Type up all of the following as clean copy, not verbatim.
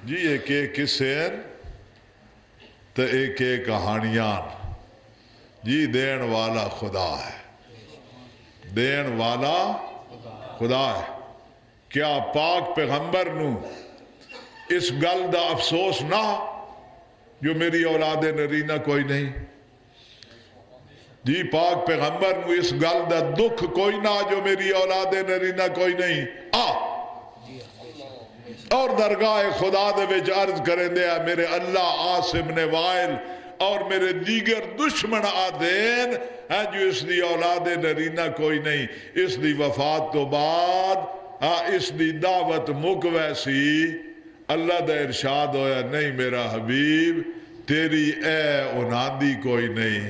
جی ایک ایک قصے تو ایک ایک کہانیاں جی دین والا خدا ہے، دین والا خدا ہے۔ کیا پاک پیغمبر نو اس گل دا افسوس نہ جو میری اولاد نرینہ کوئی نہیں؟ جی پاک پیغمبر نو اس گل دا دکھ کوئی نہ جو میری اولاد نرینہ کوئی نہیں؟ اور درگاہ خدا دے وچ عرض کریں دیا میرے اللہ عاصم نے وائل اور میرے دیگر دشمن آدین ہیں جو اس دی اولاد نرینہ کوئی نہیں۔ اس دی وفات تو بعد اس دی دعوت مک ویسی اللہ دا ارشاد ہویا نہیں میرا حبیب تیری اے انہاندی کوئی نہیں،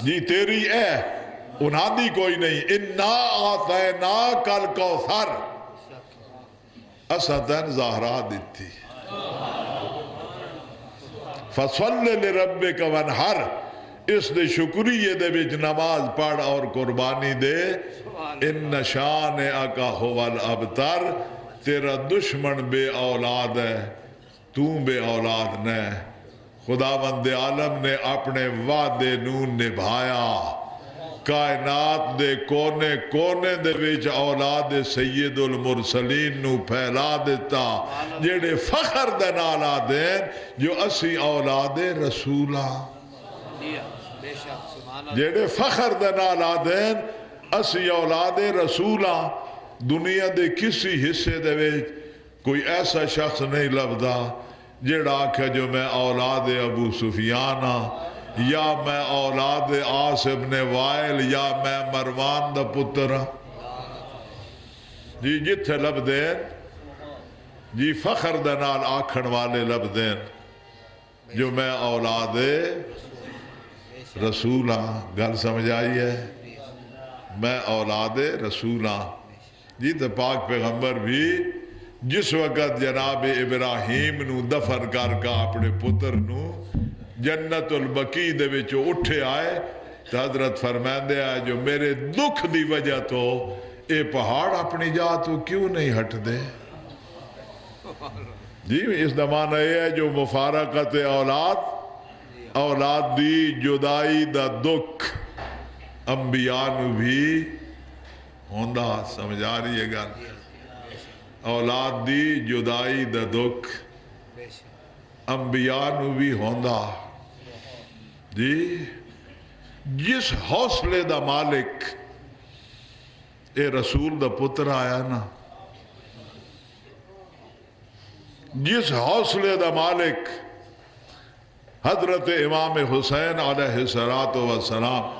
جی تیری اے انہاندی کوئی نہیں۔ اِنَّا آتَيْنَاكَ الْكَوْثَرَ اسدن زہرا دیتی فَصَلِّ لِرَبِّكَ وَانْحَرْ اس دے شکریہ دے وچ نماز پڑھ اور قربانی دے۔ اِنَّ شَانِئَكَ هُوَ الْأَبْتَرُ تیرا دشمن بے اولاد ہے تو بے اولاد نے۔ خداوند عالم نے اپنے وعدے نو نبھایا، کائنات دے کونے کونے دے وچ اولاد سید المرسلین نو پھیلا دیتا جڑے فخر دے نال آدین جو اسی اولاد رسولہ، جڑے فخر دے نال آدین اسی اولاد رسولہ۔ دنیا دے کسی حصے دے وچ کوئی ایسا شخص نہیں لبدا جڑا آکھے جو میں اولاد ابو سفیان ہاں یا میں اولاد عاص ابن وائل یا میں مروان دا پتر ہاں۔ جی جتھے لب دین جی فخر دے نال آکھن والے لب دین جو میں اولاد رسول ہاں۔ گل سمجھ آئی ہے؟ میں اولاد رسول ہاں۔ جی تو پاک پیغمبر بھی جس وقت جناب ابراہیم نو دفن کر کا اپنے پتر نو جنت البقیع دے وچوں اٹھے آئے تو حضرت فرماندے آئے جو میرے دکھ دی وجہ تو اے پہاڑ اپنی جا تو کیوں نہیں ہٹ دے؟ جی اس زمانہ یہ ہے جو مفارقت اولاد دی جدائی دا دکھ انبیاء نو بھی ہوندہ، سمجھ آ رہی ہے گا؟ اولاد دی جدائی دا دکھ انبیاء نو بھی ہوندہ۔ جی جس حوصلے دا مالک اے رسول دا پتر آیا نا، جس حوصلے دا مالک حضرت امام حسین علیہ السلام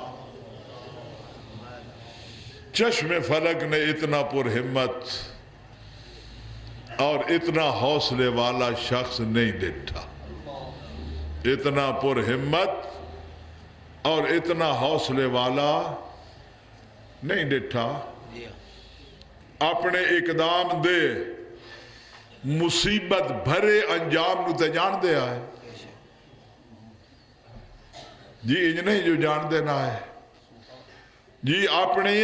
چشم فلک نے اتنا پر ہمت اور اتنا حوصلے والا شخص نہیں دیکھا، اتنا پر ہمت اور اتنا حوصلے والا نہیں دیکھا۔ اپنے اقدام دے مصیبت بھرے انجام نو تے جان دے آئے جی انج نہیں جو جان دے نہ ہے جی اپنے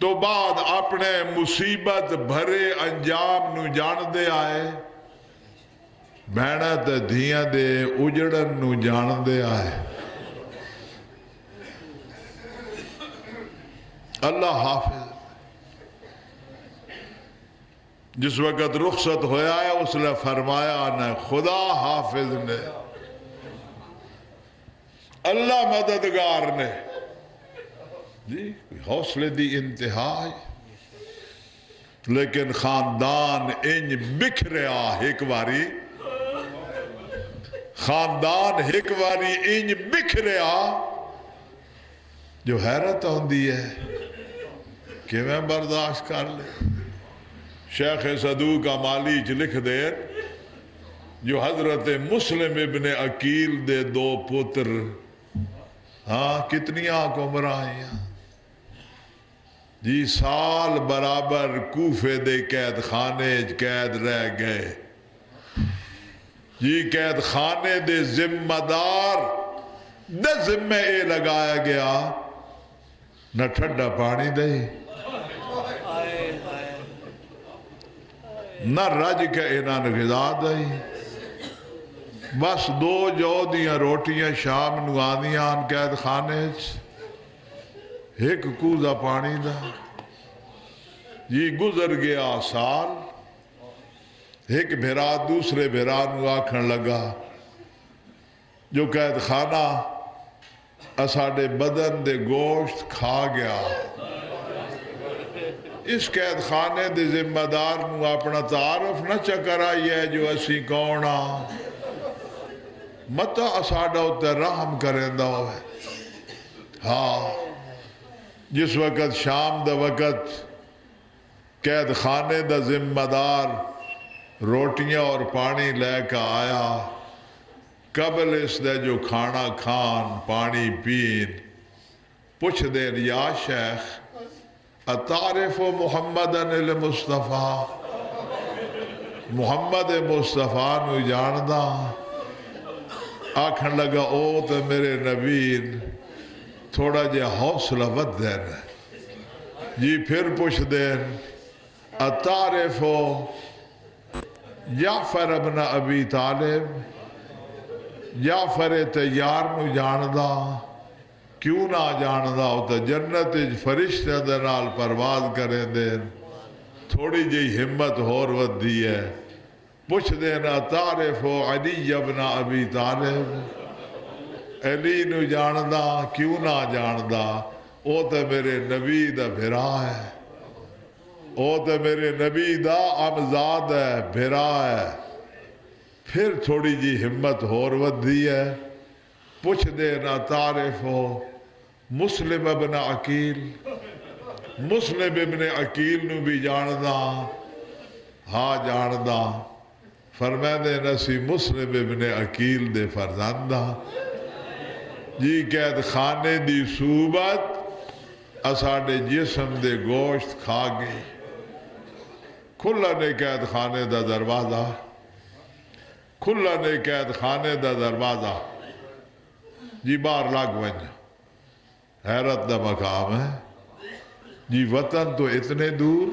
تو بعد اپنے مصیبت بھرے انجام نو جان دے آئے، بہنہ تے دھیاں دے اجڑن نو جان دے آئے۔ اللہ حافظ جس وقت رخصت ہویا ہے اس نے فرمایا نہ خدا حافظ نے اللہ مددگار نے جی حوصلے دی انتہا ہے، لیکن خاندان انج بکھریا ایک باری، خاندان ایک باری انج بکھریا جو حیرت ہوندی ہے کہ میں برداشت کر لے۔ شیخ صدوق امالی چ لکھ دے جو حضرت مسلم ابن عقیل دے دو پتر ہاں کتنی آنکھ عمر آئیاں جی سال برابر کوفے دے قید خانے قید رہ گئے جی قید خانے دے ذمہ دار دے ذمہ اے لگایا گیا نہ ٹھنڈا پانی دے نہ رج کے انہاں نے غذا دئی بس 2 جو دیاں روٹیاں شام نو آندیاں قید خانے ایک کوزہ پانی دا جی گزر گیا سال ایک بھرا دوسرے بھرا نو آکھن لگا جو قید خانہ اساڑے بدن دے گوشت کھا گیا اس قید خانے دے ذمہ دار نو اپنا تعارف نہ چکر آئی ہے جو اسی کونا متا اساڑا ہوتا رحم کریں دا ہوئے ہاں جس وقت شام دا وقت قید خانے دا ذمہ دار روٹیاں اور پانی لے کا آیا قبل اس دے جو کھانا کھان پانی پین پوچھ دین یا شیخ اتعرف محمدن المصطفیٰ محمد مصطفیٰ نو جاندہ آکھن لگا او تو میرے نبین تھوڑا جے حوصلہ ود دین جی پھر پوچھ دین اتعرف جعفر ابن ابی طالب جعفر تیار نو جاندہ کیوں نہ جاندہ ہوتا جنت فرشتے دنال پرواز کریں دین تھوڑی جی ہمت ہور ود دی ہے پوچھ دینا تعرف علی ابن ابی طالب علی نو جاندہ کیوں نہ جاندہ او تے میرے نبی دا بھرا ہے او تے میرے نبی دا امزاد ہے بھرا ہے پھر تھوڑی جی ہمت ہور ود دی ہے پوچھ دینا تعرف مسلم ابن عقیل مسلم ابن عقیل نو بھی جاندہ ہاں جاندہ فرمائے دے نسی مسلم ابن عقیل دے فرزاندہ جی قید خانے دی صوبت اساڑے جسم دے گوشت کھا گئی کھلا نے قید خانے دا دروازہ کھلا نے قید خانے دا دروازہ جی بار لاگ ونج حیرت دا مقام ہے جی وطن تو اتنے دور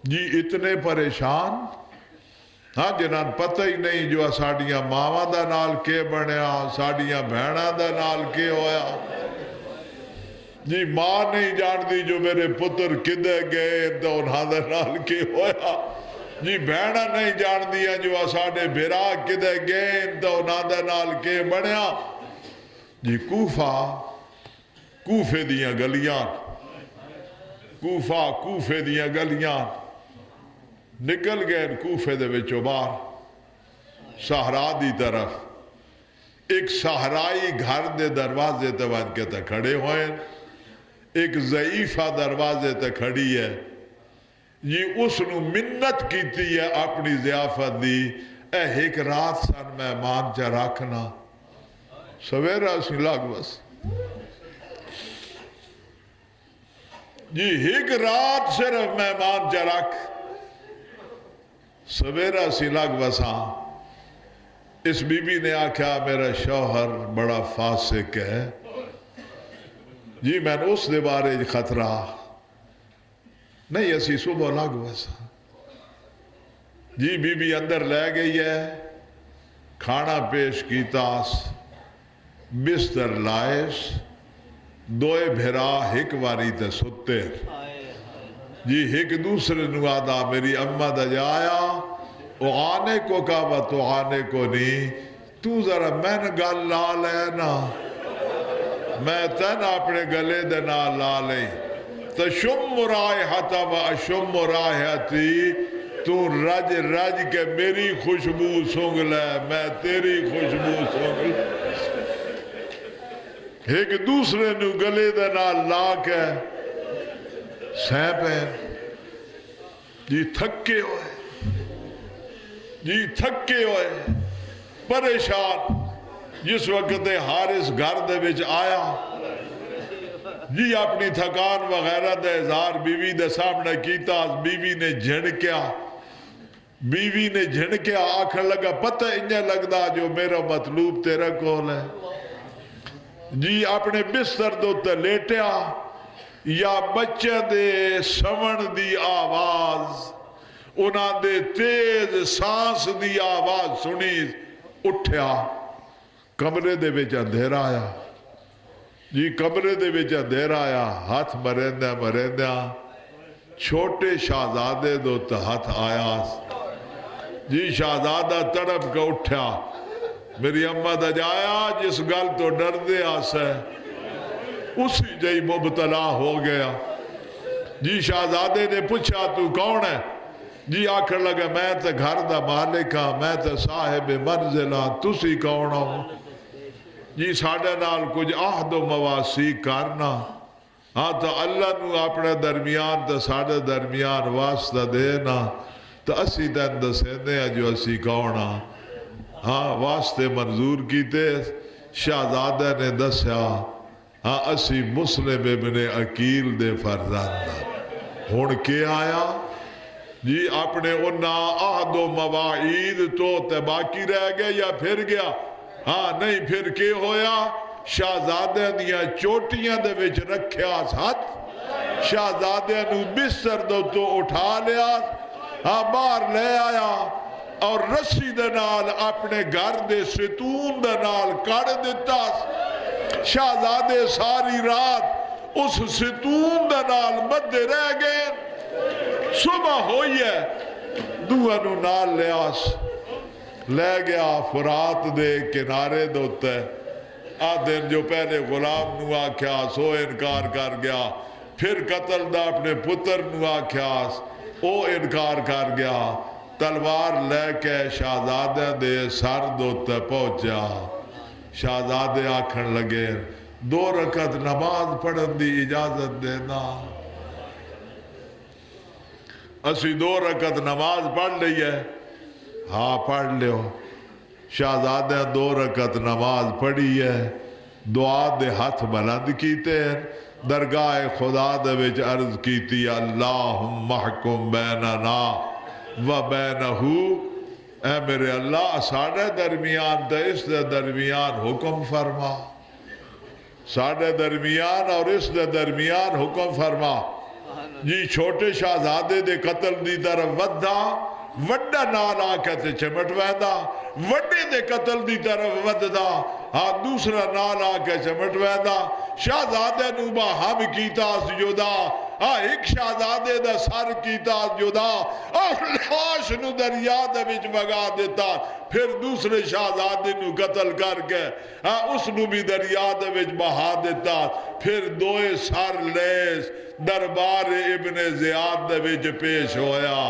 جی اتنے پریشان ہاں جنان پتہ ہی نہیں جو ساڑیاں ماما دا نال کے بنیا ساڑیاں بھیڑا دا نال کے ہویا جی ماں نہیں جان دی جو میرے پتر کدے گئے تو انہاں دا نال کے ہویا جی بھیڑا نہیں جان دیا جو ساڑے بھرا کدے گئے تو انہاں دا نال کے بنیا جی کوفے دیاں گلیاں کوفے دیاں گلیاں نکل گئے کوفے دے وچوں باہر صحرا دی طرف ایک صحرائی گھر دے دروازے تے ون کے تے کھڑے ہوئے ایک ضعیفہ دروازے تے کھڑی ہے یہ اس نو منت کیتی ہے اپنی ضیافت دی اے ایک رات سن مہمان چا رکھنا سویرہ سی لگ بس جی ایک رات صرف مہمان چا رکھ سویرہ سی لگ بساں اس بی بی نے آکھا میرا شوہر بڑا فاسق ہے جی میں نے اس دے بارے خطرہ نہیں اسی صبح لگ بساں جی بی بی اندر لے گئی ہے کھانا پیش کیتاس بستر لائش دوئے بھرا ایک واری تے ستے جی ایک دوسرے نوادا میری اممہ دا جایا او آنے کو کعبہ تو آنے کو نہیں تو ذرا میں نے گل لا لے نا میں تن اپنے گلے دے نا لا لے تشم رائحتا و اشم رائحتی تو رج کے میری خوشبو سونگ لے میں تیری خوشبو سونگ لے ایک دوسرے نو گلے دے نا لا کے سیپ ہے جی تھکے ہوئے پریشان جس وقت حارث گھر دے وچ آیا جی اپنی تھکان وغیرہ دے اظہار بیوی دے سامنے کیتا بیوی نے جھنکیا آکھن لگا پتہ انہیں لگدا جو میرا مطلوب تیرا کول ہے جی اپنے بستر دو تے لیٹیا یا بچے دے سمن دی آواز انہاں دے تیز سانس دی آواز سنی اٹھیا کمرے دے وچ اندھیرا آیا جی کمرے دے وچ اندھیرا آیا ہاتھ مریندہ چھوٹے شہزادے دو ہاتھ آیا جی شہزادہ تڑپ کے اٹھیا میری اماں دا جایا جس گل تو ڈر دے آسے اسی جئی مبتلا ہو گیا جی شہزادے نے پوچھا تو کون ہے جی آکھر لگا میں تے گھر دا مالک ہاں میں تے صاحب منزل ہاں تسی کون ہو جی ساڑھے نال کچھ عہد و مواسی کرنا ہاں تو اللہ نو اپنے درمیان تے ساڑھے درمیان واسطہ دینا تو اسی دن دسیندے ہیں جو اسی کون ہاں ہاں واسطے منظور کیتے شہزادہ نے دسیا ہاں اسی مسلم ابن عقیل دے فرزند ہون کے آیا جی اپنے انہاں عہد و مواعید تو تے باقی رہ گیا یا پھر گیا ہاں نہیں پھر کے ہویا شہزادے دیا چوٹیاں دے وچ رکھیا ہاتھ شہزادے نو بستر دو تو اٹھا لیا ہاں باہر لے آیا اور رسی دے نال اپنے گھر دے ستون دے نال کڑ دیتا شہزادے ساری رات اس ستون دے نال مدے رہ گئے صبح ہوئی ہے دوانو نال لیاس لے گیا فرات دے کنارے دوتے آدھر جو پہلے غلام نو آکھیا سو انکار کر گیا پھر قتل دا اپنے پتر نو آکھیا او انکار کر گیا تلوار لے کے شہزادے دے سر دوتے پہنچا شہزادے آکھن لگے 2 رکعت نماز پڑھن دی اجازت دینا اسی 2 رکعت نماز پڑھ لی ہے ہاں پڑھ لیو شہزادے 2 رکعت نماز پڑھی ہے دعا دے ہاتھ بلند کیتے ہیں درگاہ خدا دے وچ عرض کیتی اللہم احکم بیننا و بینہو اے میرے اللہ ساڑھے درمیان تے اس دے درمیان حکم فرما ساڑھے درمیان اور اس دے درمیان حکم فرما جی چھوٹے شہزادے دے قتل دی طرف ودھا وڈا نال آکے تے چمٹ ویندہ وڈے دے قتل دی طرف ودھا ہاں دوسرا نال آکے چمٹ ویندہ شہزادے نوبا ہم کیتا جدا ایک شہزادے دا سر کیتا جدا اور لاش نو دریا دے وچ بگا دیتا پھر دوسرے شہزادے نو قتل کر کے اس نو بھی دریا دے وچ بہا دیتا پھر 2 سر لیس دربار ابن زیاد دے وچ پیش ہویا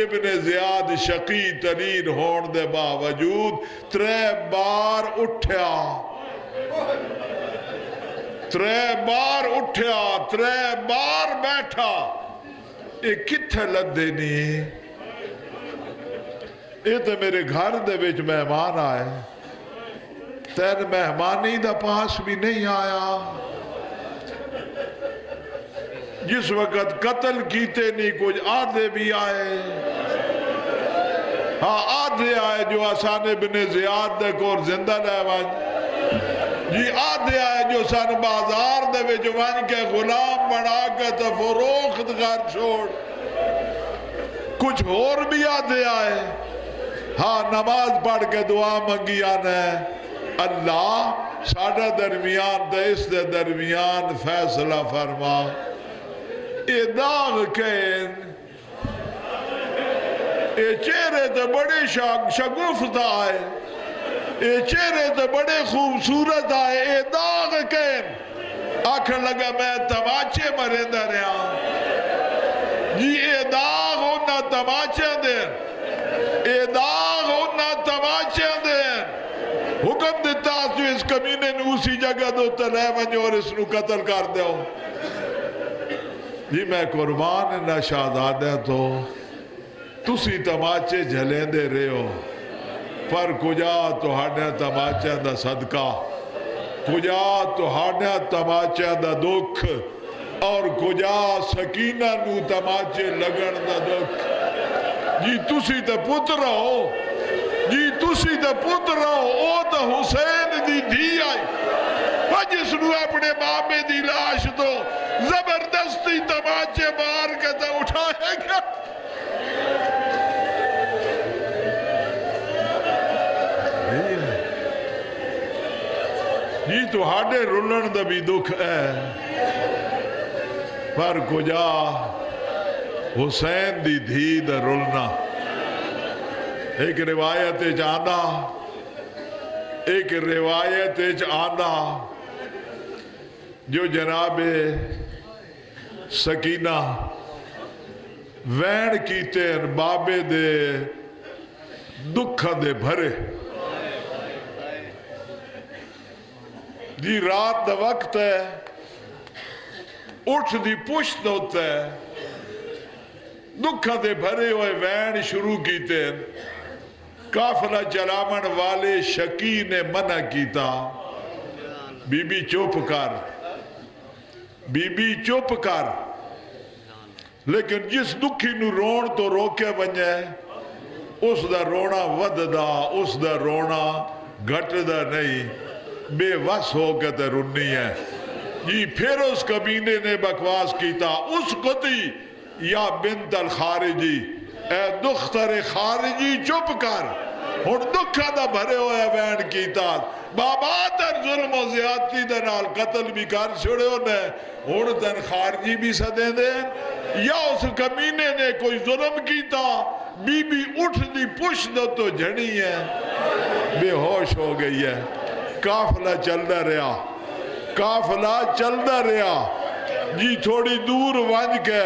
ابن زیاد شقی ترین ہون دے باوجود 3 بار اٹھیا 3 بار اٹھیا 3 بار بیٹھا یہ کتھے لدے نہیں یہ تو میرے گھر دے وچ مہمان آئے تین مہمانی دا پاس بھی نہیں آیا جس وقت قتل کیتے نہیں کچھ آدھے بھی آئے ہاں آدھے آئے جو حسن ابن زیاد دے کور زندہ لے ون جی آدھے آئے جو سن بازار دے وچ ون کے غلام بنا کے تو فروخت کر چھوڑ کچھ اور بھی آدھے آئے ہاں نماز پڑھ کے دعا منگی آنے اللہ ساڑھا درمیان دے اس دے درمیان فیصلہ فرما اے داغ کین اے چہرے تے بڑے شگفت آئے اے چہرے تے بڑے خوبصورت آئے اے داغ کین آکھر لگا میں تماچے مرندہ رہا جی اے داغ ہونا تماچے دیں اے داغ ہونا تماچے دیں حکم دیتا جو اس کمینے نے اسی جگہ دو تلے ونجو اور اس نو قتل کر دے ہو جی میں قربان نہ شہزادہ تو تسی تماچے جھلیں دے رہے ہو پر کجا تو ہاڑیا تماچے دا صدقہ کجا تو ہاڑیا تماچے دا دکھ اور کجا سکینہ نو تماچے لگن دا دکھ جی تسی تے پتر ہو جی تسی تے پتر ہو او تے حسین دی دھی آئی جس نو اپنے بابے دی لاش تو زبردستی تماچے مار کے تے اٹھائے گا تہاڈے رلن دا بھی دکھ ہے پر کجا حسین دی دھی دا رلنا ایک روایت جانا ایک روایت آنا جو جناب سکینہ وین کیتے ہیں بابے دے دکھا دے بھرے جی رات دا وقت ہے اٹھ دی پشت ہوتا ہے دکھا دے بھرے ہوئے وین شروع کیتے ہیں قافلہ چلامن والے شکی نے منع کیتا بی بی چپ کر بی بی چپ کر لیکن جس دکھی نو رون تو روکے بنجے اس دا رونا ود دا اس دا رونا گھٹ دا نہیں بے وس ہو کے تے رنی ہے جی پھر اس کبینے نے بکواس کیتا اس قطعی یا بنت الخارجی اے دختر خارجی چپ کر ہن دکھا دا بھرے ہوئے وین کیتا بابا تر ظلم و زیادتی دے نال قتل بھی کر چھڑے ہونے ہن تن خارجی بھی سدے دیں یا اس کمینے نے کوئی ظلم کیتا بی بی اٹھ دی پش دو تو جھڑی ہے بے ہوش ہو گئی ہے قافلہ چلدا رہا قافلہ چلدا رہا جی تھوڑی دور ونج کے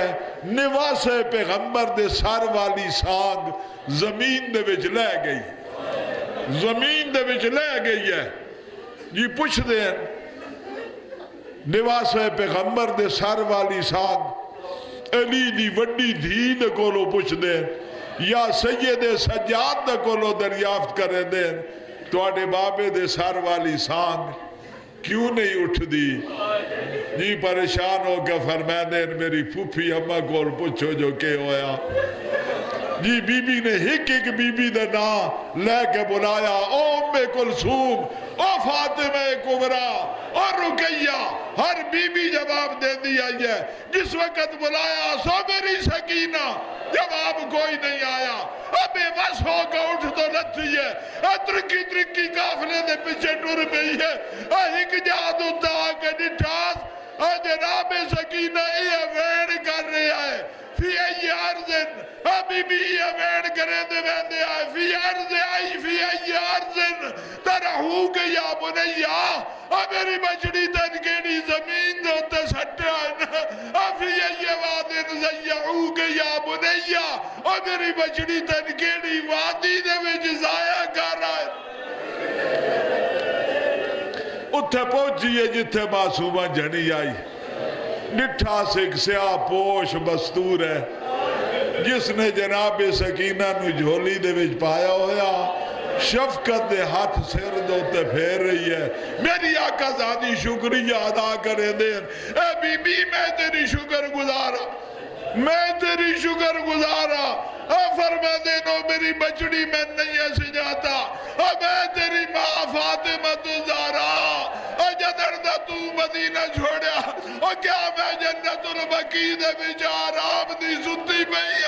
نواس پیغمبر دے سر والی سانگ زمین دے وچ لے گئی زمین دے وچ لے گئی ہے جی پوچھ دیں نواس پیغمبر دے سر والی سانگ علی دی وڈی دھی دے کولو پوچھ دیں یا سید سجاد دے کولو دریافت کرے دیں تو آٹے بابے دے سر والی سانگ کیوں نہیں اٹھ دی جی پریشان ہو کے فرمائے دیں میری پھوپھی اماں کول پوچھو جو کہ ہویا جی بی بی نے ہک بی بی دے نا لے کے بلایا او ام کلثوم او فاطمہ کبریٰ اور رقیہ ہر بی بی جواب دے دیا ہے جس وقت بلایا سو میری سکینہ جواب کوئی نہیں آیا اب بے بس ہو کے اٹھ تو لتی ہے ترکی ترکی قافلے دے پیچھے ٹر گئی ہے ہک جادو دا کے نٹھاس جناب سکینہ یہ وین کر رہا ہے فی ای عرضن بی بی یہ وین کرے دے ویندے آئے فی عرض آئی فی ای عرضن ترہو کے یا بنیا میری بچڑی تنگیڑی زمین دوتے سٹے آئے فی ای وادن زیعو کے یا بنیا میری بچڑی تنگیڑی وادی دے وچ ضائع کر آئے اتھے پہنچیے جتھے معصومہ جھنی آئی نٹھا سکھ سیاہ پوش بستور ہے جس نے جناب سکینہ نو جھولی دے وچ پایا ہویا شفقت دے ہاتھ سر دوتے پھیر رہی ہے میری آقا زادی شکریہ ادا کرے دیں اے بی بی میں تیری شکر گزارا میں تیری شکر گزارا فرما دینو میری بچڑی میں نہیں ایسے جاتا میں تیری ماں فاطمہ تو زارا جدر دا تو مدینہ چھوڑیا اور کیا میں جنت البقیع دے بچار آپ دی سنتی پئی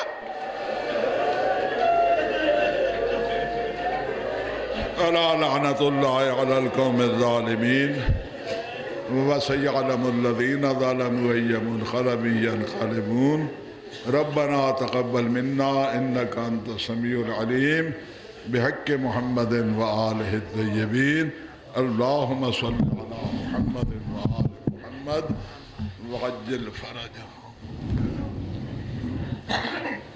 الا لعنت اللہ علی القوم الظالمین وسيعلم الذين ظلموا أي منقلب ينقلبون ربنا تقبل منا إنك أنت السميع العليم بحق محمد وآله الطيبين اللهم صل على محمد وآل محمد وعجل فرجهم